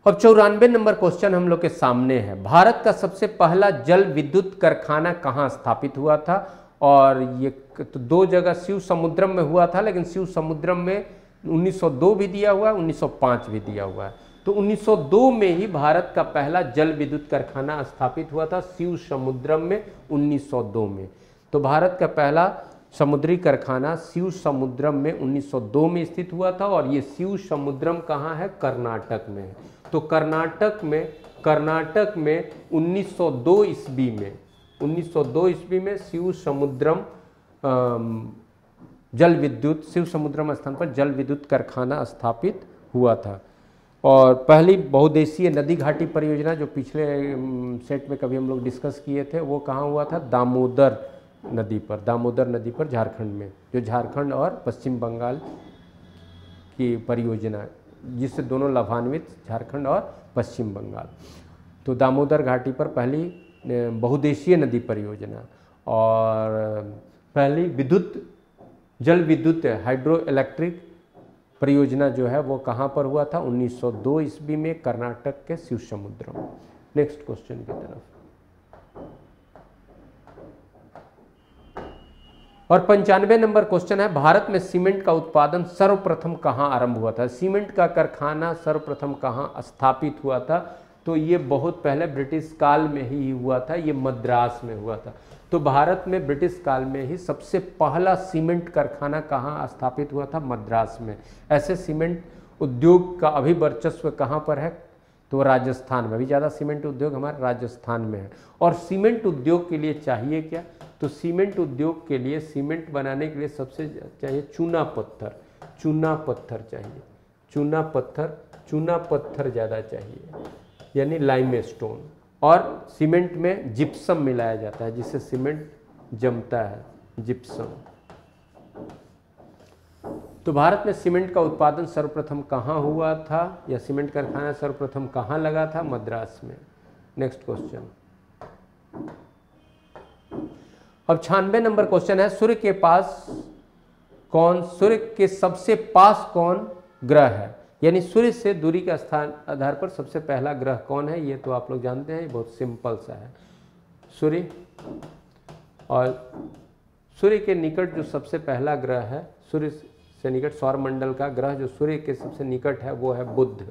अब 94 नंबर क्वेश्चन हम लोग के सामने है। भारत का सबसे पहला जल विद्युत कारखाना कहाँ स्थापित हुआ था? और ये तो 2 जगह शिव समुद्रम में हुआ था, लेकिन शिव समुद्रम में 1902 भी दिया हुआ है, 1905 भी दिया हुआ है। तो 1902 में ही भारत का पहला जल विद्युत कारखाना स्थापित हुआ था, शिव समुद्रम में 1902 में। तो भारत का पहला समुद्री कारखाना शिव समुद्रम में 1902 में स्थित हुआ था, और ये शिव समुद्रम कहाँ है? कर्नाटक में है। तो कर्नाटक में 1902 ईस्वी में शिव समुद्रम शिव समुद्रम स्थान पर जल विद्युत कारखाना स्थापित हुआ था। और पहली बहुउद्देशीय नदी घाटी परियोजना जो पिछले सेट में कभी हम लोग डिस्कस किए थे, वो कहाँ हुआ था? दामोदर नदी पर झारखंड में, जो झारखंड और पश्चिम बंगाल की परियोजना, जिससे दोनों लाभान्वित, झारखंड और पश्चिम बंगाल। तो दामोदर घाटी पर पहली बहुउद्देशीय नदी परियोजना और पहली जल विद्युत हाइड्रो इलेक्ट्रिक परियोजना जो है वो कहाँ पर हुआ था? 1902 ईस्वी में कर्नाटक के शिव समुद्रम। नेक्स्ट क्वेश्चन की तरफ। और 95 नंबर क्वेश्चन है, भारत में सीमेंट का उत्पादन सर्वप्रथम कहाँ आरंभ हुआ था? सीमेंट का कारखाना सर्वप्रथम कहाँ स्थापित हुआ था? तो ये बहुत पहले ब्रिटिश काल में ही हुआ था, ये मद्रास में हुआ था। तो भारत में ब्रिटिश काल में ही सबसे पहला सीमेंट कारखाना कहाँ स्थापित हुआ था? मद्रास में। ऐसे सीमेंट उद्योग का अभी वर्चस्व कहाँ पर है? तो राजस्थान में। अभी ज़्यादा सीमेंट उद्योग हमारे राजस्थान में है। और सीमेंट उद्योग के लिए चाहिए क्या? तो सीमेंट उद्योग के लिए, सीमेंट बनाने के लिए सबसे चाहिए चूना पत्थर चाहिए, चूना पत्थर ज़्यादा चाहिए, यानी लाइमस्टोन। और सीमेंट में जिप्सम मिलाया जाता है, जिससे सीमेंट जमता है, जिप्सम। तो भारत में सीमेंट का उत्पादन सर्वप्रथम कहाँ हुआ था, या सीमेंट कारखाना सर्वप्रथम कहाँ लगा था? मद्रास में। Next question. अब 96 नंबर क्वेश्चन है, सूर्य के सबसे पास कौन ग्रह है? यानी सूर्य से दूरी के स्थान आधार पर सबसे पहला ग्रह कौन है? ये तो आप लोग जानते हैं, बहुत सिंपल सा है, सूर्य। और सूर्य के निकट जो सबसे पहला ग्रह है, सूर्य से निकट सौरमंडल का ग्रह जो सूर्य के सबसे निकट है वो है बुध।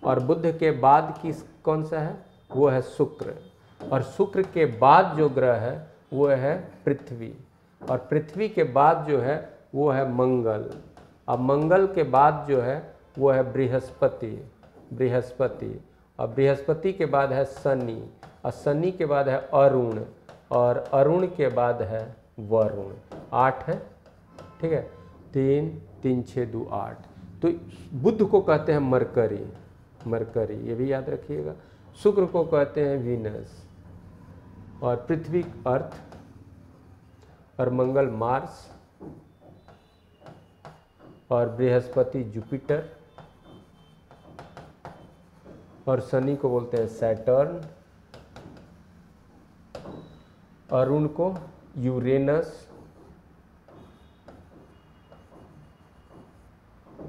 और बुध के बाद कौन सा है? वो है शुक्र। और शुक्र के बाद जो ग्रह है वो है पृथ्वी। और पृथ्वी के बाद जो है वो है मंगल। अब मंगल के बाद जो है वो है बृहस्पति, और बृहस्पति के बाद है शनि, और शनि के बाद है अरुण, और अरुण के बाद है वरुण। 8 है, ठीक है। 3 3 6 2 8। तो बुध को कहते हैं मरकरी, ये भी याद रखिएगा। शुक्र को कहते हैं वीनस, और पृथ्वी अर्थ, और मंगल मार्स, और बृहस्पति जुपिटर, और शनि को बोलते हैं सैटर्न, अरुण को यूरेनस,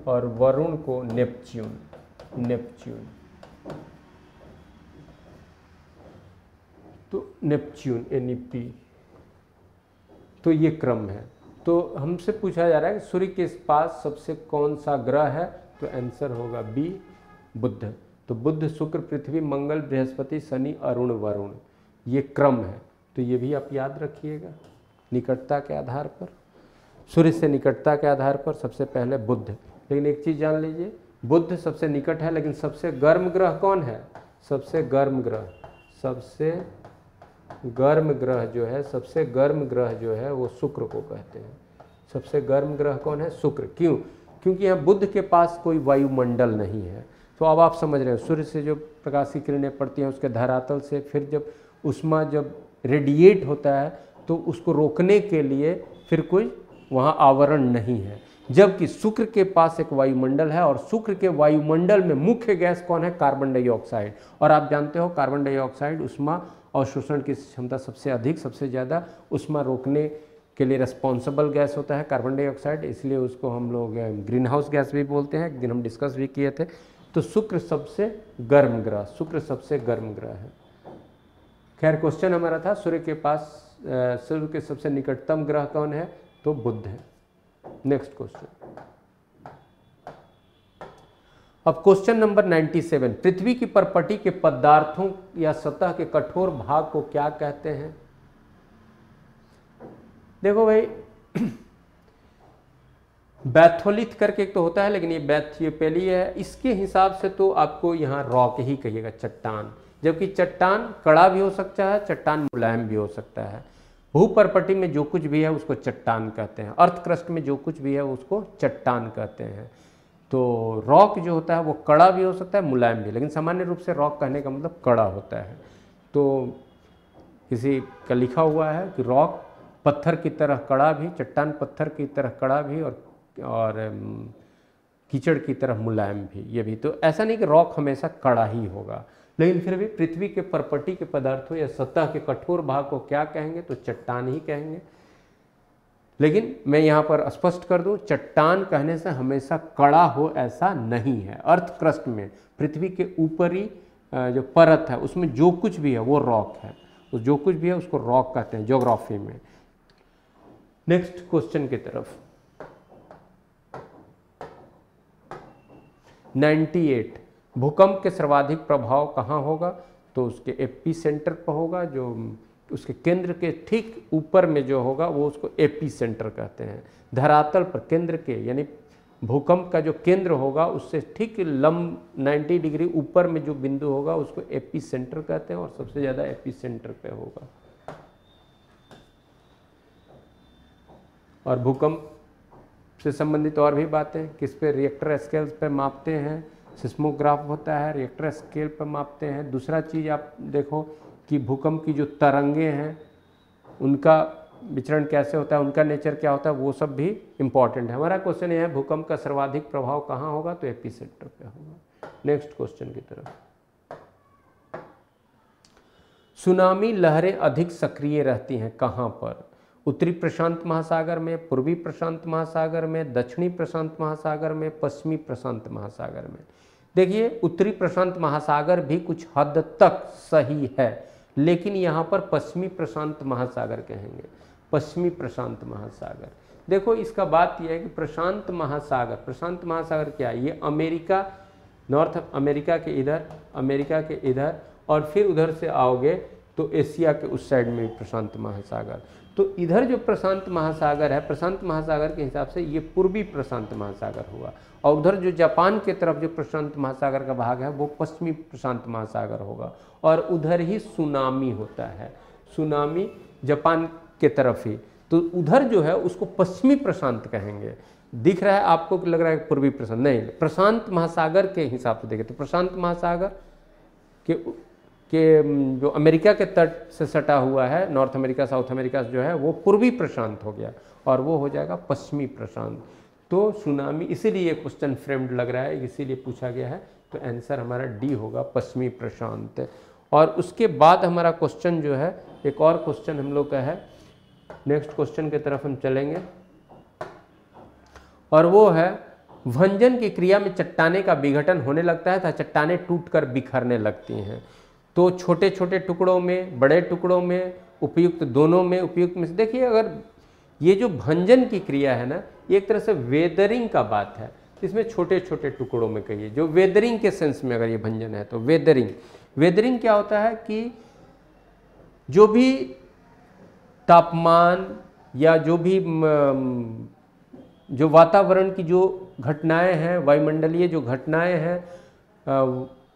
और वरुण को नेपच्यून। तो नेपच्यून NEP। तो ये क्रम है। तो हमसे पूछा जा रहा है कि सूर्य के पास सबसे कौन सा ग्रह है, तो आंसर होगा बी, बुध। तो बुध, शुक्र, पृथ्वी, मंगल, बृहस्पति, शनि, अरुण, वरुण, ये क्रम है। तो ये भी आप याद रखिएगा। निकटता के आधार पर, सूर्य से निकटता के आधार पर सबसे पहले बुध। लेकिन एक चीज़ जान लीजिए, बुध सबसे निकट है, लेकिन सबसे गर्म ग्रह कौन है? सबसे गर्म ग्रह जो है वो शुक्र को कहते हैं। सबसे गर्म ग्रह कौन है? शुक्र। क्यों? क्योंकि यहाँ बुध के पास कोई वायुमंडल नहीं है। तो अब आप समझ रहे हैं, सूर्य से जो प्रकाश की किरणें पड़ती हैं उसके धरातल से, फिर जब उष्मा जब रेडिएट होता है तो उसको रोकने के लिए फिर कोई वहाँ आवरण नहीं है। जबकि शुक्र के पास एक वायुमंडल है, और शुक्र के वायुमंडल में मुख्य गैस कौन है? Carbon dioxide. और आप जानते हो कार्बन डाइऑक्साइड उष्मा अवशोषण की क्षमता सबसे अधिक, सबसे ज़्यादा उष्मा रोकने के लिए रिस्पॉन्सिबल गैस होता है कार्बन डाइऑक्साइड, इसलिए उसको हम लोग ग्रीन हाउस गैस भी बोलते हैं। एक दिन हम डिस्कस भी किए थे। तो शुक्र सबसे गर्म ग्रह है। खैर, क्वेश्चन हमारा था सूर्य के सबसे निकटतम ग्रह कौन है? तो बुध है। Next question. अब क्वेश्चन नंबर 97, पृथ्वी की परपटी के पदार्थों या सतह के कठोर भाग को क्या कहते हैं? देखो भाई, बैथोलिथ करके एक तो होता है, लेकिन ये पहली है। इसके हिसाब से तो आपको यहाँ रॉक ही कहिएगा, चट्टान। जबकि चट्टान कड़ा भी हो सकता है, चट्टान मुलायम भी हो सकता है। भूपरपटी में जो कुछ भी है उसको चट्टान कहते हैं। अर्थ क्रस्ट में जो कुछ भी है उसको चट्टान कहते हैं। तो रॉक जो होता है वो कड़ा भी हो सकता है, मुलायम भी, लेकिन सामान्य रूप से रॉक कहने का मतलब कड़ा होता है। तो किसी का लिखा हुआ है कि रॉक पत्थर की तरह कड़ा भी, चट्टान पत्थर की तरह कड़ा भी, और कीचड़ की तरह मुलायम भी, ये भी। तो ऐसा नहीं कि रॉक हमेशा कड़ा ही होगा, लेकिन फिर भी पृथ्वी के परपटी के पदार्थों या सतह के कठोर भाग को क्या कहेंगे? तो चट्टान ही कहेंगे। लेकिन मैं यहाँ पर स्पष्ट कर दूं, चट्टान कहने से हमेशा कड़ा हो ऐसा नहीं है। अर्थ क्रस्ट में, पृथ्वी के ऊपरी जो परत है उसमें जो कुछ भी है वो रॉक है। तो जो कुछ भी है उसको रॉक कहते हैं ज्योग्राफी में। नेक्स्ट क्वेश्चन की तरफ। 98, भूकंप के सर्वाधिक प्रभाव कहाँ होगा? तो उसके एपी सेंटर पर होगा, जो उसके केंद्र के ठीक ऊपर में जो होगा वो उसको एपी सेंटर कहते हैं। धरातल पर केंद्र के, यानी भूकंप का जो केंद्र होगा उससे ठीक लंब 90 डिग्री ऊपर में जो बिंदु होगा उसको एपी सेंटर कहते हैं, और सबसे ज़्यादा एपी सेंटर पे होगा। और भूकंप से संबंधित और भी बातें, किस पे? रिएक्टर स्केल पे मापते हैं, सिस्मोग्राफ होता है, रिएक्टर स्केल पर मापते हैं। दूसरा चीज़ आप देखो कि भूकंप की जो तरंगे हैं उनका विचरण कैसे होता है, उनका नेचर क्या होता है, वो सब भी इम्पॉर्टेंट है। हमारा क्वेश्चन ये है, भूकंप का सर्वाधिक प्रभाव कहाँ होगा? तो एपी सेंटर पे होगा। नेक्स्ट क्वेश्चन की तरफ। सुनामी लहरें अधिक सक्रिय रहती हैं कहाँ पर? उत्तरी प्रशांत महासागर में, पूर्वी प्रशांत महासागर में, दक्षिणी प्रशांत महासागर में, पश्चिमी प्रशांत महासागर में। देखिए, उत्तरी प्रशांत महासागर भी कुछ हद तक सही है, लेकिन यहाँ पर पश्चिमी प्रशांत महासागर कहेंगे। पश्चिमी प्रशांत महासागर। देखो, इसका बात यह है कि प्रशांत महासागर क्या है? ये अमेरिका, नॉर्थ अमेरिका के इधर, और फिर उधर से आओगे तो एशिया के उस साइड में भी प्रशांत महासागर। तो इधर जो प्रशांत महासागर है, प्रशांत महासागर के हिसाब से ये पूर्वी प्रशांत महासागर हुआ, और उधर जो जापान के तरफ जो प्रशांत महासागर का भाग है वो पश्चिमी प्रशांत महासागर होगा, और उधर ही सुनामी होता है, सुनामी जापान के तरफ ही, तो उधर जो है उसको पश्चिमी प्रशांत कहेंगे। दिख रहा है आपको कि लग रहा है पूर्वी प्रशांत, नहीं, प्रशांत महासागर के हिसाब से देखें तो प्रशांत महासागर के जो अमेरिका के तट से सटा हुआ है, नॉर्थ अमेरिका साउथ अमेरिका जो है वो पूर्वी प्रशांत हो गया, और वो हो जाएगा पश्चिमी प्रशांत। तो सुनामी, इसीलिए क्वेश्चन फ्रेम्ड लग रहा है, इसीलिए पूछा गया है, तो आंसर हमारा डी होगा, पश्चिमी प्रशांत। और उसके बाद हमारा क्वेश्चन जो है, एक और क्वेश्चन हम लोग का है, नेक्स्ट क्वेश्चन की तरफ हम चलेंगे, और वो है भंजन की क्रिया में चट्टाने का विघटन होने लगता है तथा चट्टाने टूटकर बिखरने लगती हैं। तो छोटे छोटे टुकड़ों में, बड़े टुकड़ों में, उपयुक्त दोनों में, उपयुक्त में से देखिए, अगर ये जो भंजन की क्रिया है ना, एक तरह से वेदरिंग का बात है, इसमें छोटे छोटे टुकड़ों में कहिए, जो वेदरिंग के सेंस में अगर ये भंजन है तो वेदरिंग, वेदरिंग क्या होता है कि जो भी तापमान या जो भी जो वातावरण की जो घटनाएं हैं, वायुमंडलीय जो घटनाएं हैं,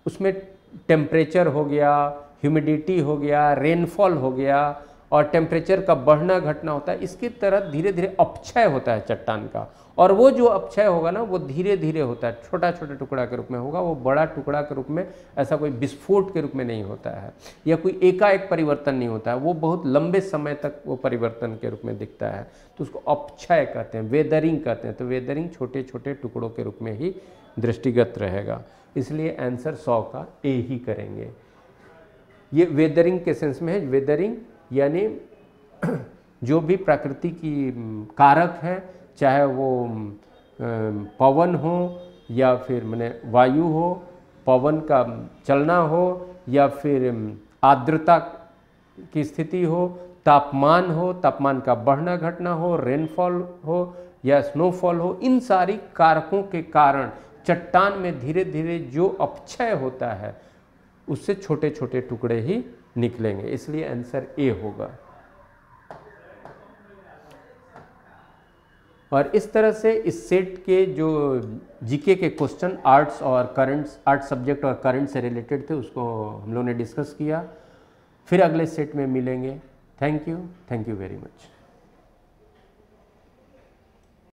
उसमें टेम्परेचर हो गया, ह्यूमिडिटी हो गया, रेनफॉल हो गया, और टेम्परेचर का बढ़ना घटना होता है, इसकी तरह धीरे धीरे अपक्षय होता है चट्टान का, और वो जो अपक्षय होगा ना वो धीरे धीरे होता है, छोटा छोटा टुकड़ा के रूप में होगा, वो बड़ा टुकड़ा के रूप में, ऐसा कोई विस्फोट के रूप में नहीं होता है, या कोई एकाएक परिवर्तन नहीं होता है, वो बहुत लंबे समय तक वो परिवर्तन के रूप में दिखता है, तो उसको अपक्षय कहते हैं, वेदरिंग कहते हैं। तो वेदरिंग छोटे छोटे टुकड़ों के रूप में ही दृष्टिगत रहेगा, इसलिए आंसर 100 का ए ही करेंगे। ये वेदरिंग के सेंस में है, वेदरिंग यानी जो भी प्रकृति की कारक है, चाहे वो पवन हो या फिर माने वायु हो, पवन का चलना हो, या फिर आर्द्रता की स्थिति हो, तापमान हो, तापमान का बढ़ना घटना हो, रेनफॉल हो या स्नोफॉल हो, इन सारी कारकों के कारण चट्टान में धीरे धीरे जो अपक्षय होता है उससे छोटे छोटे टुकड़े ही निकलेंगे, इसलिए आंसर ए होगा। और इस तरह से इस सेट के जो जीके के क्वेश्चन आर्ट्स और करंट्स, आर्ट्स सब्जेक्ट और करंट से रिलेटेड थे, उसको हम लोगों ने डिस्कस किया। फिर अगले सेट में मिलेंगे। Thank you very much.